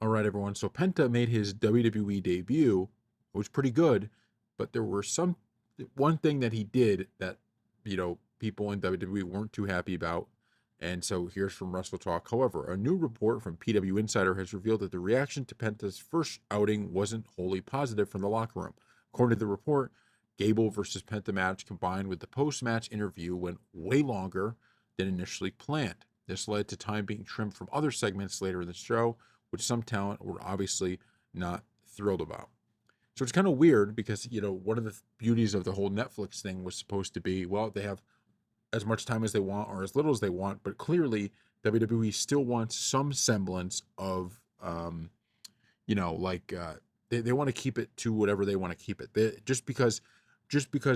All right, everyone. So Penta made his WWE debut. It was pretty good, but there were some one thing that he did that people in WWE weren't too happy about. And so here's from Wrestle Talk. However, a new report from PW Insider has revealed that the reaction to Penta's first outing wasn't wholly positive from the locker room. According to the report, Gable versus Penta match combined with the post-match interview went way longer than initially planned. This led to time being trimmed from other segments later in the show, which some talent were obviously not thrilled about. So it's kind of weird because, one of the beauties of the whole Netflix thing was supposed to be, well, they have as much time as they want or as little as they want, but clearly WWE still wants some semblance of, they want to keep it to whatever they want to keep it. Just because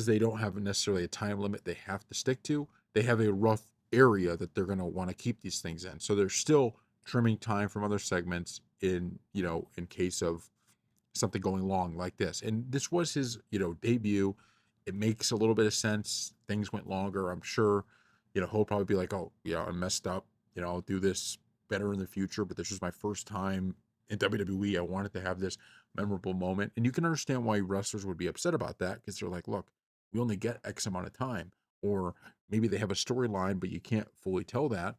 they don't have necessarily a time limit they have to stick to, they have a rough area that they're going to want to keep these things in. So they're still trimming time from other segments in case of something going long like this. And this was his, debut. It makes a little bit of sense. Things went longer. I'm sure, he'll probably be like, oh, yeah, I messed up. I'll do this better in the future. But this was my first time in WWE. I wanted to have this memorable moment. And you can understand why wrestlers would be upset about that because they're like, look, we only get X amount of time. Or maybe they have a storyline, but you can't fully tell that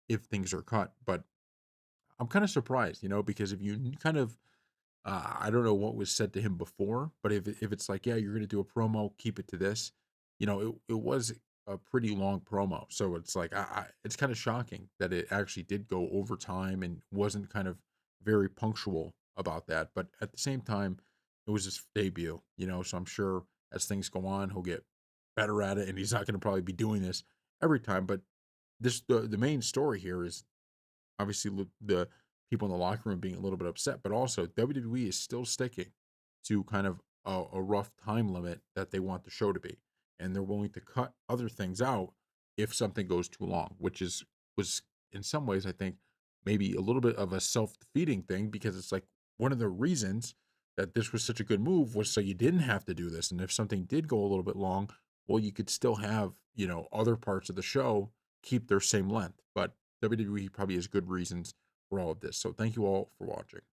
if things are cut. But I'm kind of surprised, because if you kind of I don't know what was said to him before, but if it's like, yeah, you're gonna do a promo, keep it to this, it was a pretty long promo. So it's like it's kind of shocking that it actually did go over time and wasn't kind of very punctual about that. But at the same time, it was his debut, so I'm sure as things go on, he'll get better at it, and he's not gonna probably be doing this every time. But the main story here is obviously the people in the locker room being a little bit upset, but also WWE is still sticking to kind of a rough time limit that they want the show to be, and they're willing to cut other things out if something goes too long, which was in some ways I think maybe a little bit of a self defeating thing because it's like one of the reasons that this was such a good move was so you didn't have to do this, and if something did go a little bit long, well, you could still have other parts of the show keep their same length, but WWE probably has good reasons for all of this. So thank you all for watching.